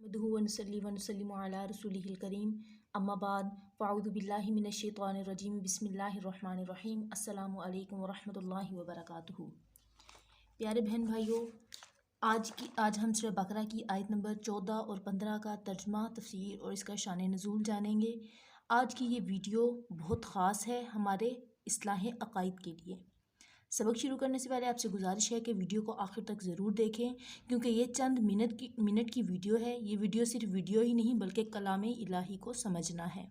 नहमदुहु व नसल्ली व नुसल्लिमु अला रसूलिहिल करीम अम्मा बाद फ़अऊज़ु बिल्लाहि मिनश शैतानिर रजीम बिस्मिल्लाहिर रहमानिर रहीम अस्सलामु अलैकुम व रहमतुल्लाहि व बरकातुहू। प्यारे बहन भाइयों, आज हम सूरह बकरा की आयत नंबर 14 और 15 का तर्जुमा, तफसीर और इसका शान नुज़ूल जानेंगे। आज की ये वीडियो बहुत ख़ास है हमारे इस्लाह अक़ाइद के लिए। सबक शुरू करने से पहले आपसे गुजारिश है कि वीडियो को आखिर तक ज़रूर देखें, क्योंकि ये चंद मिनट की वीडियो है। ये वीडियो सिर्फ वीडियो ही नहीं बल्कि कलाम इलाही को समझना है।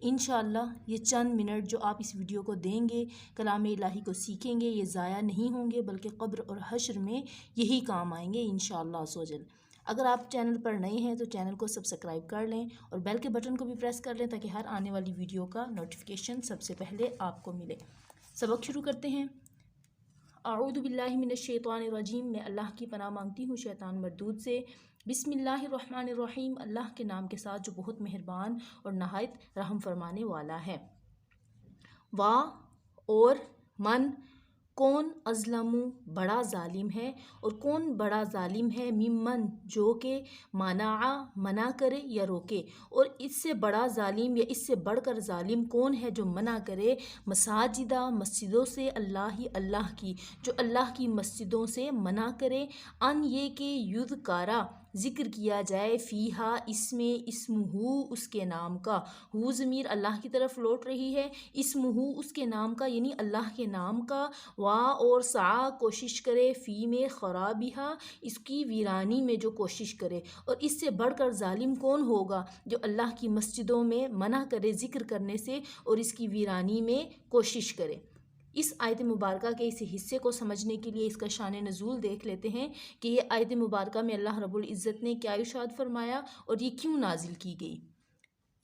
इंशाअल्लाह ये चंद मिनट जो आप इस वीडियो को देंगे, कलाम इलाही को सीखेंगे, ये ज़ाया नहीं होंगे बल्कि क़ब्र और हश्र में यही काम आएंगे इंशाअल्लाह अज़्ज़वजल। अगर आप चैनल पर नए हैं तो चैनल को सब्सक्राइब कर लें और बेल के बटन को भी प्रेस कर लें ताकि हर आने वाली वीडियो का नोटिफिकेशन सबसे पहले आपको मिले। सबक शुरू करते हैं। अऊज़ु बिल्लाहि मिनश शैतानिर रजीम, मैं अल्लाह की पनाह मांगती हूँ शैतान मरदूद से। बिस्मिल्लाहिर रहमानिर रहीम, अल्लाह के नाम के साथ जो बहुत मेहरबान और नहायत रहम फरमाने वाला है। वाह और मन, कौन अज़लमु बड़ा ज़ालिम है और कौन बड़ा ज़ालिम है, मिम्मन जो के मनाआ मना करे या रोके, और इससे बड़ा ज़ालिम या इससे बढ़कर ज़ालिम कौन है जो मना करे मसाजिदा मस्जिदों से अल्लाह की, जो अल्लाह की मस्जिदों से मना करे, अन ये के युज़कारा ज़िक्र किया जाए, फ़ीहा इसमें, इस्मुहु उसके नाम का, हु ज़मीर अल्लाह की तरफ लौट रही है, इस्मुहु उसके नाम का यानी अल्लाह के नाम का, वा और सा कोशिश करे, फ़ी में ख़राबिहा इसकी वीरानी में जो कोशिश करे, और इससे बढ़कर ज़ालिम कौन होगा जो अल्लाह की मस्जिदों में मना करे ज़िक्र करने से और इसकी वीरानी में कोशिश करे। इस आयत मुबारक के इस हिस्से को समझने के लिए इसका शान नुज़ूल देख लेते हैं कि ये आयत मुबारक में अल्लाह रब्बुल इज़्ज़त ने क्या इरशाद फरमाया और ये क्यों नाजिल की गई।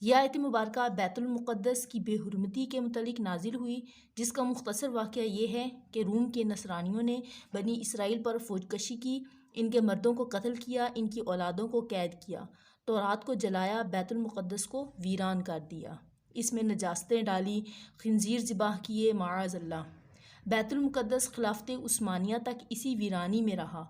यह आयत मुबारक बैतुल मुक़द्दस की बेहुरमती के मुतलिक नाजिल हुई, जिसका मुख्तसर वाक़या ये है कि रूम के नसरानियों ने बनी इसराइल पर फ़ौजकशी की, इनके मर्दों को कत्ल किया, इनकी औलादों को कैद किया, तौरात को जलाया, बैतुल मुक़द्दस को वीरान कर दिया, इसमें नजास्तें डाली, खिंजीर ज़िबाह किए, माअज़ल्लाह। बैतुल मुक़द्दस खिलाफत उस्मानिया तक इसी वीरानी में रहा।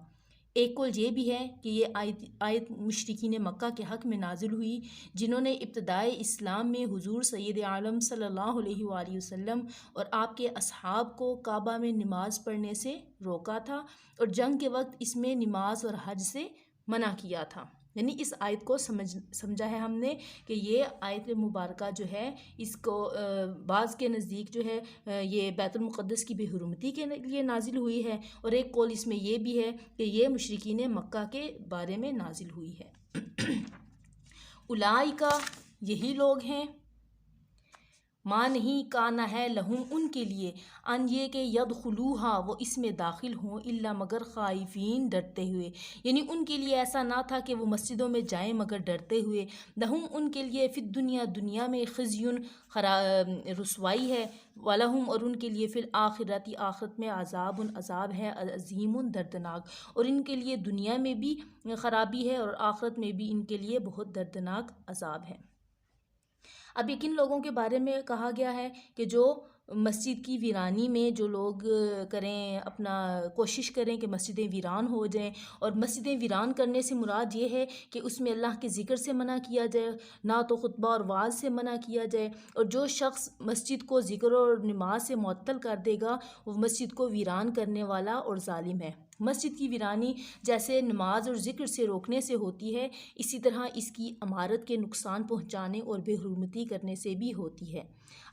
एक कौल ये भी है कि ये आयत मुशरिकीन मक्का के हक़ में नाजिल हुई, जिन्होंने इब्तिदाए इस्लाम में हुज़ूर सय्यद आलम सल्लल्लाहु अलैहि वसल्लम और आपके असहाब को काबा में नमाज़ पढ़ने से रोका था और जंग के वक्त इसमें नमाज और हज से मना किया था। यानी इस आयत को समझा है हमने कि ये आयत मुबारक जो है इसको बाज़ के नज़दीक जो है ये बैतुल मुक़द्दस की बेहुरमती के लिए नाजिल हुई है, और एक कौल इसमें ये भी है कि ये मुशरिकीन मक्का के बारे में नाजिल हुई है। उलाइका यही लोग हैं, माँ नहीं काना है लहुम उनके लिए, अन ये के यदखुलूहा वो इसमें दाखिल हों, इल्ला मगर खाइफीन डरते हुए, यानी उनके लिए ऐसा ना था कि वो मस्जिदों में जाएं मगर डरते हुए। लहुम उनके लिए फिद दुनिया में खिज़युन रुसवाई है, वलहुम और उनके लिए फिल आखिरती आखिरत में अज़ाबुन अज़ाब है, अज़ीमुन दर्दनाक, और इनके लिए दुनिया में भी ख़राबी है और आखिरत में भी इनके लिए बहुत दर्दनाक अज़ाब है। अब किन लोगों के बारे में कहा गया है कि जो मस्जिद की वीरानी में जो लोग करें, अपना कोशिश करें कि मस्जिदें वीरान हो जाएं, और मस्जिदें वीरान करने से मुराद ये है कि उसमें अल्लाह के ज़िक्र से मना किया जाए, ना तो खुतबा और वाज से मना किया जाए, और जो शख्स मस्जिद को ज़िक्र और नमाज से मुअत्तल कर देगा वो मस्जिद को वीरान करने वाला और ज़ालिम है। मस्जिद की वीरानी जैसे नमाज और ज़िक्र से रोकने से होती है, इसी तरह इसकी अमारत के नुकसान पहुँचाने और बेहुरमती करने से भी होती है।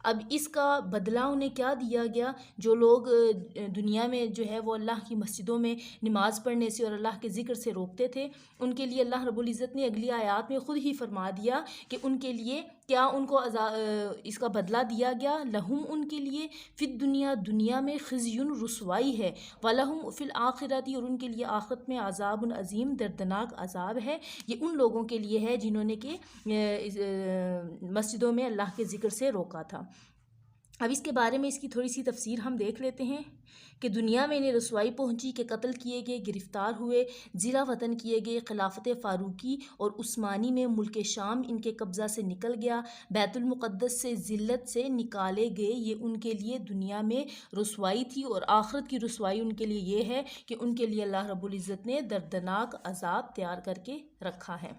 अब इसका बदला उन्हें क्या दिया गया, जो लोग दुनिया में जो है वो अल्लाह की मस्जिदों में नमाज़ पढ़ने से और अल्लाह के ज़िक्र से रोकते थे, उनके लिए अल्लाह रब्बुल इज़्ज़त ने अगली आयत में ख़ुद ही फरमा दिया कि उनके लिए क्या उनको इसका बदला दिया गया। लहुम उनके लिए फिद दुनिया में खिज़युन रुसवाई है, वलहुम फिल आखिरती और उनके लिए आखिरत में अज़ाबुन अज़ीम दर्दनाक अज़ाब है। ये उन लोगों के लिए है जिन्होंने कि मस्जिदों में अल्लाह के ज़िक्र से रोका था। अब इसके बारे में इसकी थोड़ी सी तफसीर हम देख लेते हैं कि दुनिया में इन्हें रसवाई पहुंची कि कत्ल किए गए, गिरफ़्तार हुए, ज़िला वतन किए गए, खिलाफत फ़ारूकी और उस्मानी में मुल्क शाम इनके कब्ज़ा से निकल गया, बैतुल मुक़द्दस से ज़िल्लत से निकाले गए। ये उनके लिए दुनिया में रसवाई थी, और आखिरत की रसवाई उनके लिए ये है कि उनके लिए अल्लाह रब्बुल इज़्ज़त ने दर्दनाक अज़ाब तैयार करके रखा है।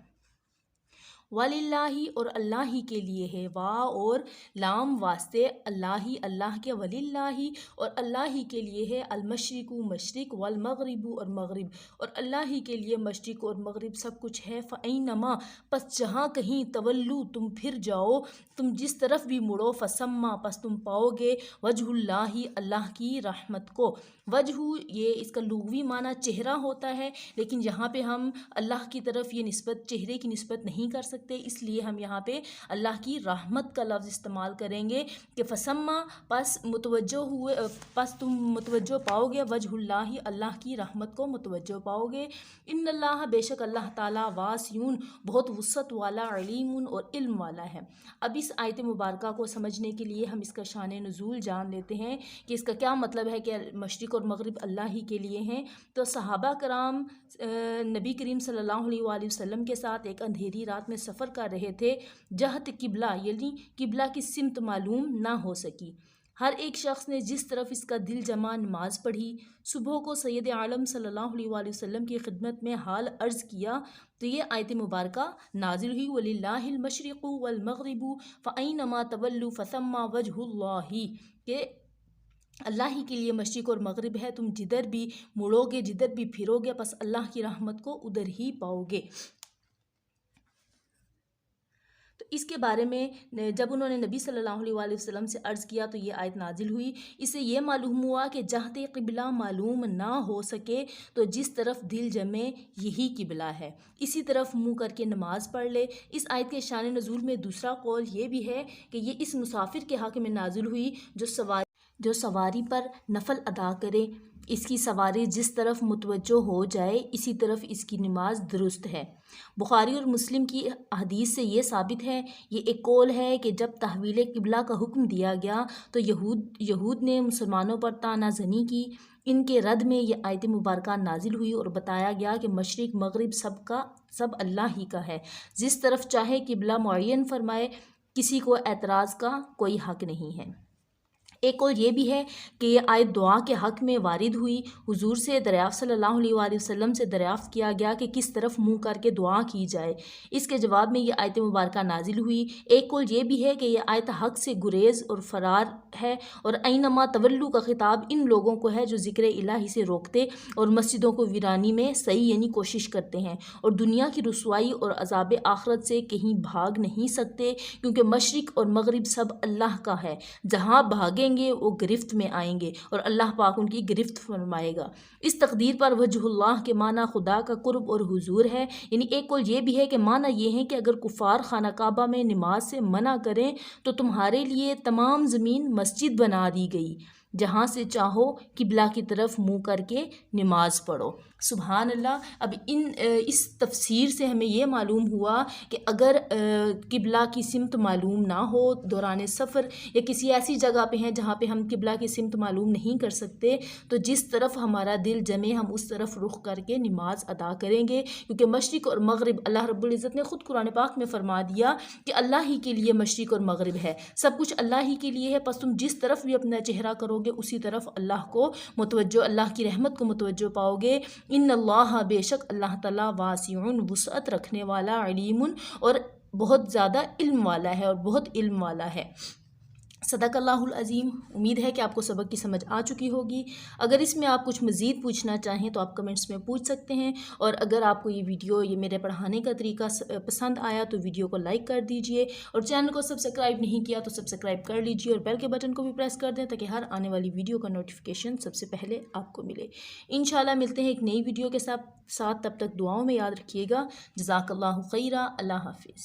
वलिल्लाहि और अल्लाह ही के लिए है, वाह और लाम वास्ते अल्लाह ही अल्लाह के, वलिल्लाहि और अल्लाह ही के लिए है, अलमशरिकु मशरिक वल मगरिबु और मगरिब और अल्लाह ही के लिए मशरिक और मगरिब सब कुछ है। फ़अइनमा पस जहाँ कहीं तवल्लु तुम फिर जाओ, तुम जिस तरफ भी मुड़ो, फसम्मा पस तुम पाओगे वजहुल्लाहि अल्लाह की रहमत को। वजहू ये इसका लुग़वी माना चेहरा होता है, लेकिन यहाँ पे हम अल्लाह की तरफ ये निस्बत चेहरे की निस्बत नहीं कर सकते, इसलिए हम यहाँ पे अल्लाह की रहमत का लफ्ज़ इस्तेमाल करेंगे कि फसम्मा पस मुतवज्जो हुए, पस तुम मुतवज्जो पाओगे वजहुल्लाहि अल्लाह की रहमत को मुतवज्जो पाओगे। इन्नल्लाह बेशक अल्लाह ताला वासिउन बहुत वुसअत वाला, अलीमुन और इल्म वाला है। अब इस आयत मुबारका को समझने के लिए हम इसका शान नुज़ूल जान लेते हैं कि इसका क्या मतलब है कि मशरिक़ और मगरिब अल्लाह ही के लिए हैं। तो सहाबा कराम नबी करीम सल्लल्लाहु अलैहि वसल्लम के साथ एक अंधेरी रात में सफ़र कर रहे थे, जहत किबला यानी किबला की सिमत मालूम ना हो सकी। हर एक शख्स ने जिस तरफ इसका दिल जमा नमाज पढ़ी। सुबह को सैयद आलम सल्लल्लाहु अलैहि वसल्लम की खिदमत में हाल अर्ज़ किया तो ये आयत मुबारका नाजिल हुई, वलिल्लाहिल मशरिक़ु वल मग़रिबु फ़अइनमा तवल्लु फ़सम्मा वजहुल्लाहि, के अल्लाह ही के लिए मशरिक़ और मगरिब है, तुम जिधर भी मुड़ोगे जिधर भी फिरोगे बस अल्लाह की रहमत को उधर ही पाओगे। तो इसके बारे में जब उन्होंने नबी सल्लल्लाहु अलैहि वसल्लम से अर्ज़ किया तो ये आयत नाजिल हुई। इससे ये मालूम हुआ कि जहते क़िबला मालूम ना हो सके तो जिस तरफ दिल जमे यही किबला है, इसी तरफ मुँह करके नमाज़ पढ़ ले। इस आयत के शान नज़ूल में दूसरा कौल ये भी है कि ये इस मुसाफिर के हक़ में नाजिल हुई जो सवारी पर नफल अदा करे, इसकी सवारी जिस तरफ मुतवज्जो हो जाए इसी तरफ इसकी नमाज दुरुस्त है। बुखारी और मुस्लिम की हदीस से ये साबित है, ये एक कौल है कि जब तहवील किबला का हुक्म दिया गया तो यहूद ने मुसलमानों पर तानाज़नी की। इनके रद्द में ये आयत मुबारका नाजिल हुई और बताया गया कि मशरिक़ मगरिब सब अल्लाह ही का है, जिस तरफ चाहे किबला मुअय्यन फरमाए, किसी को एतराज़ का कोई हक़ नहीं है। एक और ये भी है कि ये आयत दुआ के हक़ में वारिद हुई। हुजूर से दरियाफ़्त सल्लल्लाहु अलैहि वसल्लम से दरियाफ़्त किया गया कि किस तरफ मुँह करके दुआ की जाए, इसके जवाब में ये आयत मुबारका नाजिल हुई। एक और ये भी है कि यह आयत हक़ से गुरेज़ और फ़रार है और ऐनमा तवल्लु का खिताब इन लोगों को है जो ज़िक्र इलाही से रोकते और मस्जिदों को वीरानी में सही यानी कोशिश करते हैं और दुनिया की रुसवाई और अज़ाब आखिरत से कहीं भाग नहीं सकते, क्योंकि मशरिक़ और मगरिब सब अल्लाह का है, जहाँ भागेंगे वो गिरफ्त में आएंगे और अल्लाह पाक उनकी गिरफ्त फरमाएगा। इस तकदीर पर वजहुल्लाह के माना खुदा का कुर्ब और हुजूर है। यानी एक कौल ये भी है कि माना ये है कि अगर कुफ़ार खाना काबा में नमाज से मना करें तो तुम्हारे लिए तमाम ज़मीन मस्जिद बना दी गई, जहाँ से चाहो किबला की तरफ मुँह करके नमाज पढ़ो। सुभान अल्लाह। अब इस तफसीर से हमें ये मालूम हुआ कि अगर किबला की सिमत मालूम ना हो दौरान सफ़र या किसी ऐसी जगह पे हैं जहाँ पे हम किबला की सिमत मालूम नहीं कर सकते, तो जिस तरफ हमारा दिल जमे हम उस तरफ रुख करके नमाज अदा करेंगे, क्योंकि मशरिक़ और मगरिब अल्लाह रब्बुल इज़्ज़त ने ख़ुद कुरान पाक में फ़रमा दिया कि अल्लाह ही के लिए मशरिक़ और मगरिब है, सब कुछ अल्लाह ही के लिए है। बस तुम जिस तरफ भी अपना चेहरा करोगे उसी तरफ अल्लाह को मुतवज्जो, अल्लाह की रहमत को मुतवज्जो पाओगे। इन्नल्लाह बेशक अल्लाह ताला वासिउन वुसअत रखने वाला, अलीमुन और बहुत ज़्यादा इल्म वाला है और बहुत इल्म वाला है। सदक़ल्लाहुल अज़ीम। उम्मीद है कि आपको सबक की समझ आ चुकी होगी। अगर इसमें आप कुछ मज़ीद पूछना चाहें तो आप कमेंट्स में पूछ सकते हैं, और अगर आपको ये वीडियो ये मेरे पढ़ाने का तरीका पसंद आया तो वीडियो को लाइक कर दीजिए, और चैनल को सब्सक्राइब नहीं किया तो सब्सक्राइब कर लीजिए और बेल के बटन को भी प्रेस कर दें ताकि हर आने वाली वीडियो का नोटिफिकेशन सबसे पहले आपको मिले। इंशाल्लाह मिलते हैं एक नई वीडियो के साथ। तब तक दुआओं में याद रखिएगा। जज़ाकल्लाहु खैरा। अल्लाह हाफ़िज़।